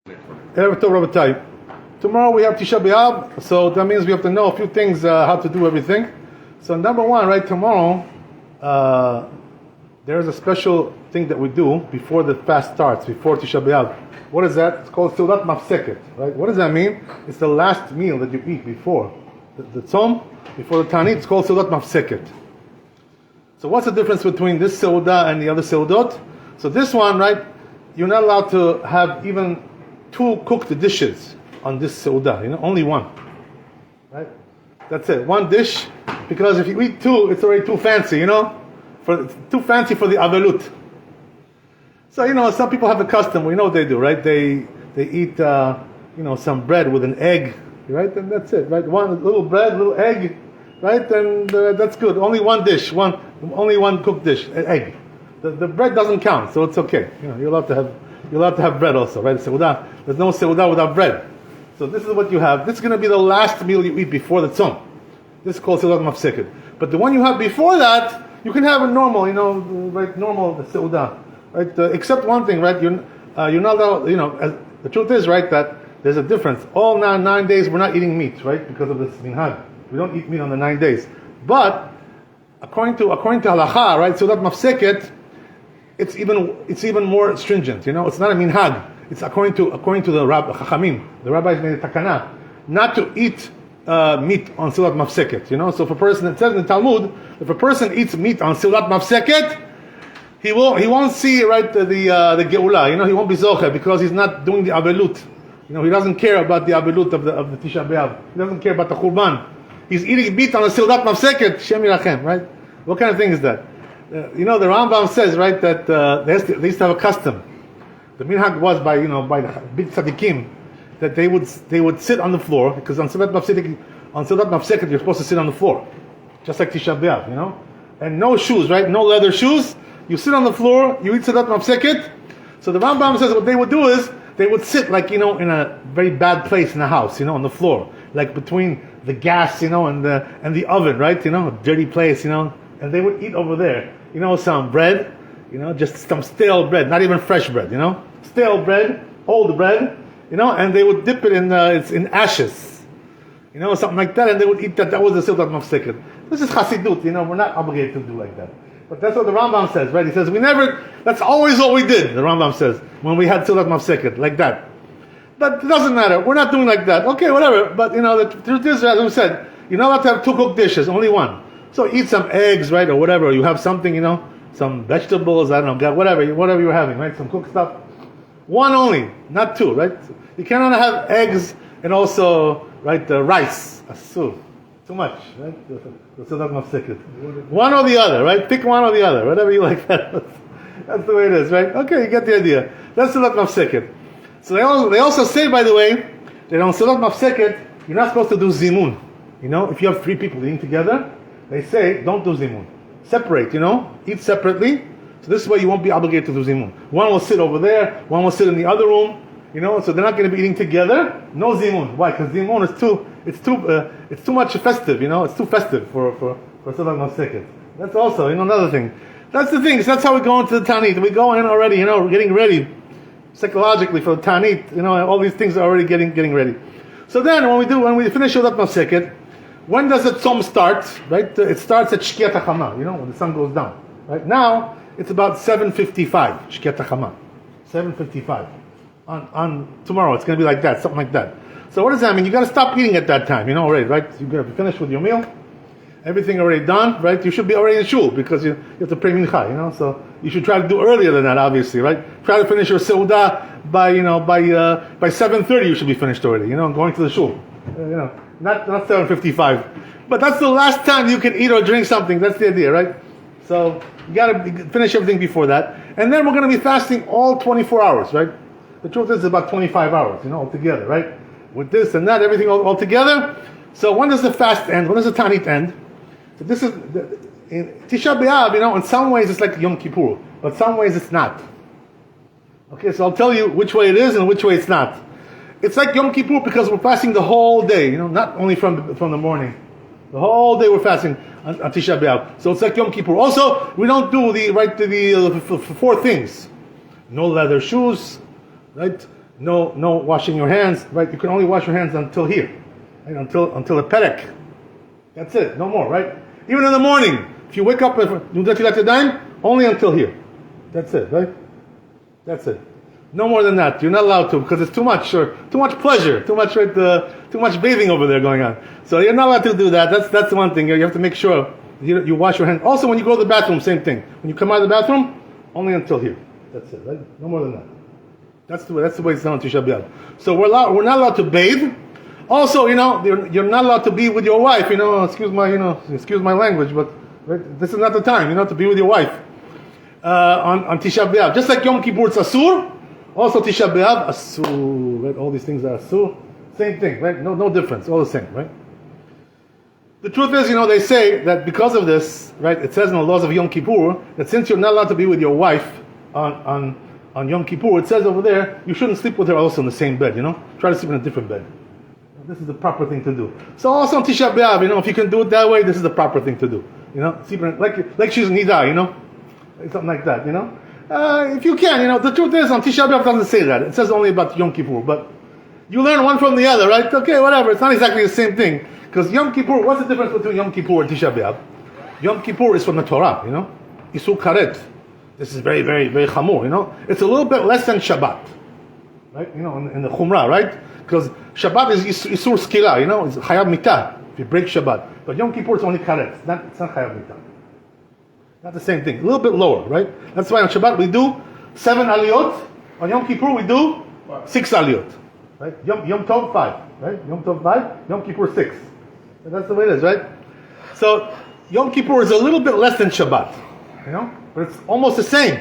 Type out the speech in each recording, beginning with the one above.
Erev Tov, Rabbi. Tomorrow we have Tisha B'Av, so that means we have to know a few things, how to do everything. So number one, right, tomorrow, there is a special thing that we do before the fast starts, before Tisha B'Av. What is that? It's called Seudat Mafseket, right? What does that mean? It's the last meal that you eat before the tzom, before the Tanit. It's called Seudat Mafseket. So what's the difference between this Seudah and the other Seudot? So this one, right, you're not allowed to have even 2 cooked dishes on this Seudah, only one. Right? That's it, one dish, because if you eat 2, it's already too fancy, too fancy for the Avelut. So, some people have a custom, we know what they do, right? They eat, some bread with an egg, right? And that's it, right? One little bread, little egg, right? And that's good. Only one dish, only one cooked dish, an egg. The bread doesn't count, so it's okay. You're allowed to have bread also, right? Seudah. There's no Seudah without bread. So this is what you have. This is going to be the last meal you eat before the tzom. This is called Seudat Mafseket. But the one you have before that, you can have a normal, right? Normal Seudah, right? Except one thing, right? You're not allowed, the truth is, right, that there's a difference. All 9 days we're not eating meat, right? Because of this minhag. We don't eat meat on the 9 days. But according to halacha, right? Seudat Mafseket, it's even more stringent. It's not a minhag. It's according to the Chachamim. The rabbis made a takana not to eat meat on Seudat Mafseket. So if a person, it says in the Talmud, if a person eats meat on Seudat Mafseket, he won't see, right, the Geula. He won't be zocher because he's not doing the abelut. He doesn't care about the abelut of the Tisha B'Av. He doesn't care about the Churban. He's eating meat on a Seudat Mafseket. Shem Yirachem, right? What kind of thing is that? The Rambam says, right, that they used to have a custom. The minhag was by the big tzaddikim, that they would sit on the floor, because on Seudat Mafseket you're supposed to sit on the floor, just like Tisha B'Av, and no shoes, right? No leather shoes. You sit on the floor. You eat Seudat Mafseket. So the Rambam says what they would do is they would sit like in a very bad place in the house, on the floor, like between the gas, and the oven, right? A dirty place, and they would eat over there. Some bread, just some stale bread, not even fresh bread, stale bread, old bread, and they would dip it in ashes, something like that, and they would eat that. That was the Seudat Mafseket. This is Chassidut, we're not obligated to do like that. But that's what the Rambam says, right? He says, that's always what we did, the Rambam says, when we had Seudat Mafseket, like that. But it doesn't matter, we're not doing like that. Okay, whatever, but the truth is, as we said, you're not allowed to have 2 cooked dishes, only one. So eat some eggs, right, or whatever. You have something, some vegetables, I don't know, whatever you're having, right? Some cooked stuff. One only, not 2, right? You cannot have eggs and also, right, rice. Asur. Too much, right? That's not mafseket. One or the other, right? Pick one or the other, whatever you like. That's the way it is, right? Okay, you get the idea. That's not mafseket. So they also say, by the way, that on Seudat Mafseket, you're not supposed to do zimun. If you have 3 people eating together, they say, don't do zimun. Separate, eat separately. So this way you won't be obligated to do zimun. One will sit over there, one will sit in the other room, so they're not going to be eating together. No zimun. Why? Because zimun is it's too much festive, it's too festive for Seudat Mafseket. That's also, another thing. That's the thing, so that's how we go into the Tanit. We go in already, we're getting ready psychologically for the Tanit, all these things are already getting ready. So then when we finish Seudat Mafseket, when does the tzom start? Right? It starts at Shkiat HaChama, when the sun goes down. Right now, it's about 7:55, Shkiat HaChama. 7:55. On tomorrow, it's going to be like that, something like that. So what does that mean? You got to stop eating at that time, already, right? You got to be finished with your meal. Everything already done, right? You should be already in shul because you have to pray mincha, So you should try to do earlier than that, obviously, right? Try to finish your seudah by 7:30. You should be finished already, going to the shul, Not 7:55, but that's the last time you can eat or drink something. That's the idea, right? So you got to finish everything before that, and then we're going to be fasting all 24 hours, right? The truth is about 25 hours, altogether, right? With this and that, everything all together. So when does the fast end? When does the Tanit end? So this is in Tisha B'Av. In some ways it's like Yom Kippur, but some ways it's not. Okay, so I'll tell you which way it is and which way it's not. It's like Yom Kippur because we're fasting the whole day, not only from the morning. The whole day we're fasting on Tisha B'Av. So it's like Yom Kippur. Also, we don't do the 4 things. No leather shoes, right? no washing your hands, right? You can only wash your hands until here, right? Until the perek. That's it, no more, right? Even in the morning, if you wake up with Netilat Yadayim, only until here. That's it, right? That's it. No more than that. You're not allowed to, because it's too much, or too much pleasure, too much bathing over there going on. So you're not allowed to do that. That's the one thing. You have to make sure you wash your hands. Also, when you go to the bathroom, same thing. When you come out of the bathroom, only until here. That's it, right? No more than that. That's the way it's done on Tisha B'Av. So we're not allowed to bathe. Also, you're not allowed to be with your wife. Excuse my language, but right, this is not the time, to be with your wife on Tisha B'Av. Just like Yom Kippur, it's asur. Also Tisha B'Av, asur. Right? All these things are asur. Same thing, right? No difference. All the same, right? The truth is, they say that because of this, right? It says in the laws of Yom Kippur that since you're not allowed to be with your wife on Yom Kippur, it says over there you shouldn't sleep with her also in the same bed. Try to sleep in a different bed. This is the proper thing to do. So also on Tisha B'Av, if you can do it that way, this is the proper thing to do. Sleeping like she's nida, something like that. If you can, the truth is on Tisha B'Av it doesn't say that. It says only about Yom Kippur, but you learn one from the other, right? Okay, whatever. It's not exactly the same thing. Because Yom Kippur, what's the difference between Yom Kippur and Tisha B'Av? Yom Kippur is from the Torah, Isur Karet. This is very, very, very chamur, It's a little bit less than Shabbat, right? In the Chumrah, right? Because Shabbat is Isur Skila, It's Chayav Mitah, if you break Shabbat. But Yom Kippur is only Karet. It's not Chayav Mitah. Not the same thing. A little bit lower, right? That's why on Shabbat we do 7 aliyot. On Yom Kippur we do 6 aliyot. Right? Yom Tov 5. Right? Yom Tov 5, Yom Kippur 6. And that's the way it is, right? So Yom Kippur is a little bit less than Shabbat. But it's almost the same.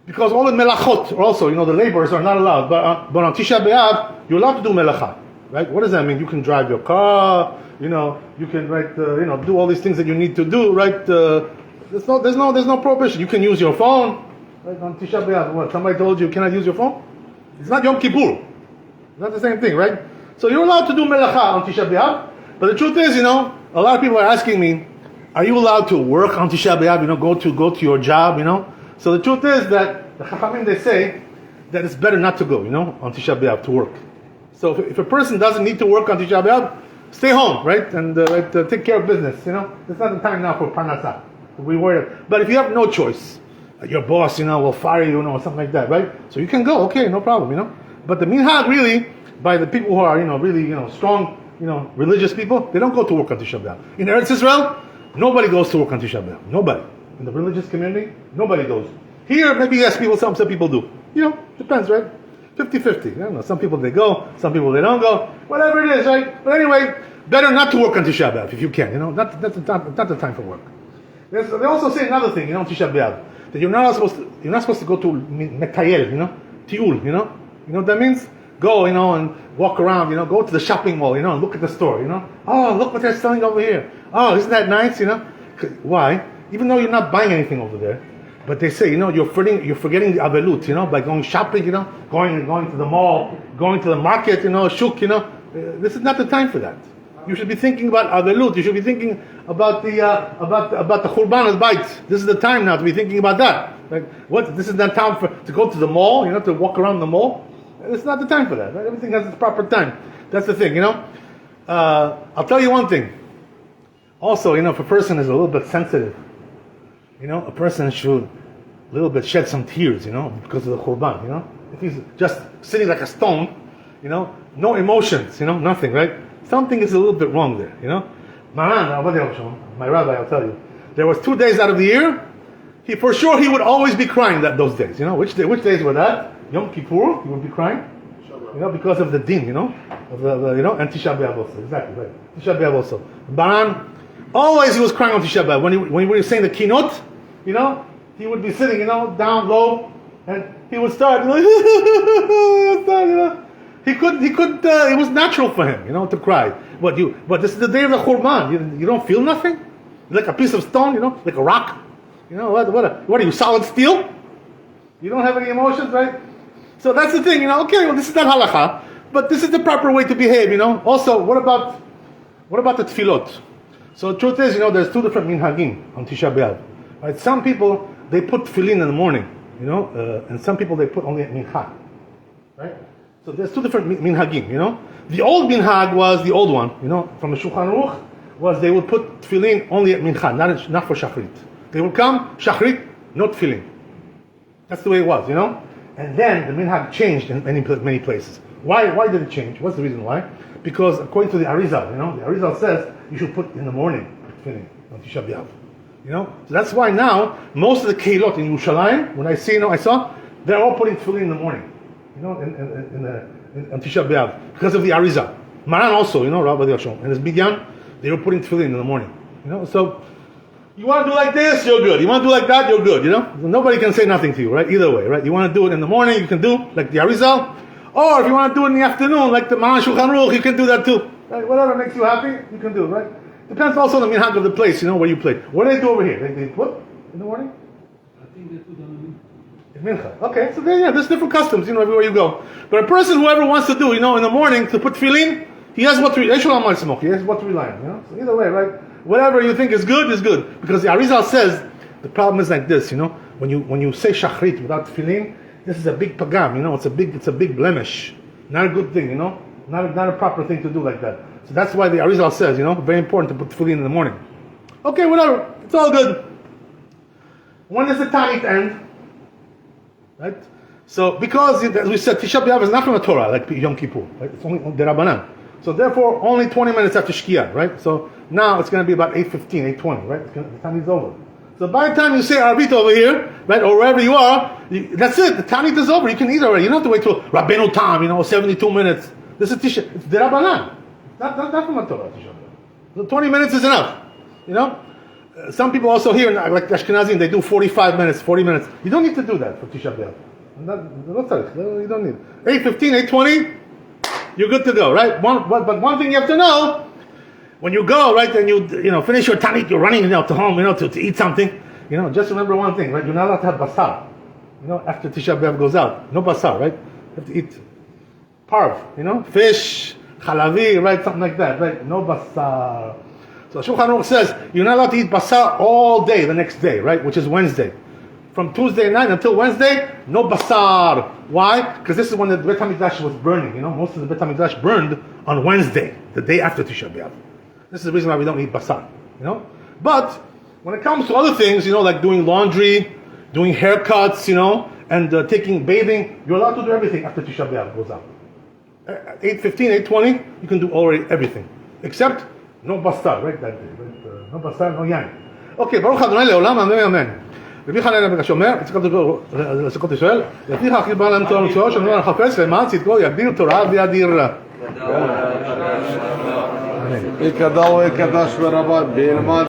Because all the melachot are also, the laborers are not allowed. But on Tisha B'Av, you're allowed to do melacha. Right? What does that mean? You can drive your car, you can do all these things that you need to do, right? There's no prohibition. You can use your phone. Right? On Tisha B'Av, what? Somebody told you cannot use your phone? It's not Yom Kippur. It's not the same thing, right? So you're allowed to do melacha on Tisha B'Av. But the truth is, a lot of people are asking me, are you allowed to work on Tisha B'Av? Go to your job, So the truth is that the Chachamim, they say that it's better not to go, on Tisha B'Av to work. So if a person doesn't need to work on Tisha B'Av, stay home, right? And take care of business, It's not the time now for parnasah. We worry. But if you have no choice, your boss, will fire you, or something like that, right? So you can go, okay, no problem, But the minhag really, by the people who are, really, strong, religious people, they don't go to work on Tisha B'Av. In Eretz Israel, nobody goes to work on Tisha B'Av. Nobody. In the religious community, nobody goes. Here, maybe yes, some people do. Depends, right? 50-50. I don't know. Some people they go, some people they don't go. Whatever it is, right? But anyway, better not to work on Tisha B'Av if you can. Not the time for work. They also say another thing, Tisha B'Av, that you're not supposed to go to metayel, tiul, You know what that means? Go, and walk around, go to the shopping mall, and look at the store, Oh, look what they're selling over here. Oh, isn't that nice, Why? Even though you're not buying anything over there, but they say, you're forgetting the avelut, by going shopping, going to the mall, going to the market, shuk, this is not the time for that. You should be thinking about avelut. You should be thinking about the churban al-bayt. This is the time now to be thinking about that. Like, what? This is not time to go to the mall. To walk around the mall. It's not the time for that. Right? Everything has its proper time. That's the thing. I'll tell you one thing. Also, if a person is a little bit sensitive, a person should a little bit shed some tears, because of the churban. If he's just sitting like a stone, no emotions, nothing, right? Something is a little bit wrong there, my rabbi, I'll tell you. There was 2 days out of the year, he would always be crying those days. Which days were that? Yom Kippur, he would be crying, because of the din, and Tisha B'Av also, exactly, right. Tisha B'Av also. Baran, always he was crying on Tisha B'Av. When we were saying the kinot, he would be sitting, down low, and he would start, He couldn't. It was natural for him, to cry. But this is the day of the churban. You don't feel nothing. You're like a piece of stone, like a rock. What are you, solid steel? You don't have any emotions, right? So that's the thing, Okay, well, this is not halacha, but this is the proper way to behave, Also, what about the tefillot? So the truth is, there's 2 different minhagim on Tisha B'Av. Right? Some people they put tefillin in the morning, and some people they put only at mincha. right? So there's two different minhagim, The old minhag was the old one, from the Shulchan Aruch, was they would put tefillin only at mincha, not for shachrit. They would come, shachrit, no tefillin. That's the way it was, And then the minhag changed in many places. Why did it change? What's the reason why? Because according to the Arizal, the Arizal says you should put in the morning tefillin on Tisha B'Av. So that's why now most of the keilot in Yerushalayim, when I saw, they're all putting tefillin in the morning, on Tisha B'Av because of the Arizal. Maran also, Rabbi and his Bidyan, they were putting tefillin in the morning. So you want to do like this, you're good. You want to do like that, you're good. Nobody can say nothing to you, right? Either way, right? You want to do it in the morning, you can do like the Arizal, or if you want to do it in the afternoon, like the Maran Shulchan Aruch, you can do that too. Right? Whatever makes you happy, you can do, right? Depends also on the minhag of the place, where you play. What do they do over here? They put in the morning? I think they put on in mincha. Okay, so there's different customs, everywhere you go. But a person, whoever wants to do, in the morning to put tefillin, he has what to rely on. So either way, right? Whatever you think is good, because the Arizal says the problem is like this. When you say shachrit without tefillin, this is a big pagam. It's a big blemish, not a good thing. Not a proper thing to do like that. So that's why the Arizal says, very important to put tefillin in the morning. Okay, whatever, it's all good. When does the Tanit end? Right? So because as we said, Tisha B'Av is not from the Torah like Yom Kippur. Right? It's only the Rabbanan. So therefore, only 20 minutes after Shkia, right? So now it's going to be about 8:15, 8:20, right? The time is over. So by the time you say Arvit over here, right, or wherever you are, that's it. The Tanit is over. You can eat already. You don't have to wait till Rabbeinu Tam, 72 minutes. This is Tisha. It's the Rabbanan. Not from the Torah, Tisha B'Av. So 20 minutes is enough. Some people also here, like Ashkenazim, they do 45 minutes, 40 minutes. You don't need to do that for Tisha B'Av. You don't need. 8:15, 8:20. You're good to go, right? But one thing you have to know, when you go, right, and you finish your tanit, you're running to home, to eat something. Just remember one thing, right? You're not allowed to have basar. After Tisha B'Av goes out, no basar, right? You have to eat parv, fish, chalavi, right, something like that, right? No basar. So Shulchan Aruch says you're not allowed to eat basar all day the next day, right? Which is Wednesday. From Tuesday night until Wednesday, no basar. Why? Because this is when the Bet HaMikdash was burning. Most of the Bet HaMikdash burned on Wednesday, the day after Tisha B'Av. This is the reason why we don't eat basar. But when it comes to other things, like doing laundry, doing haircuts, and taking bathing, you're allowed to do everything after Tisha B'Av goes out. 8:15, 8:20, you can do already everything, except no basar, right? That day, right? No basar, no yain. Okay, Baruch Adonai le'olam, amen, amen. רבי חנניה בן השומר, צריך לדבר לסוכות ישראל, לפיכך הכי בא להם תורה ומצוות, שאומר לחפש למען צדקו יגדיר תורה וידיר. יקדש ורבה בלמד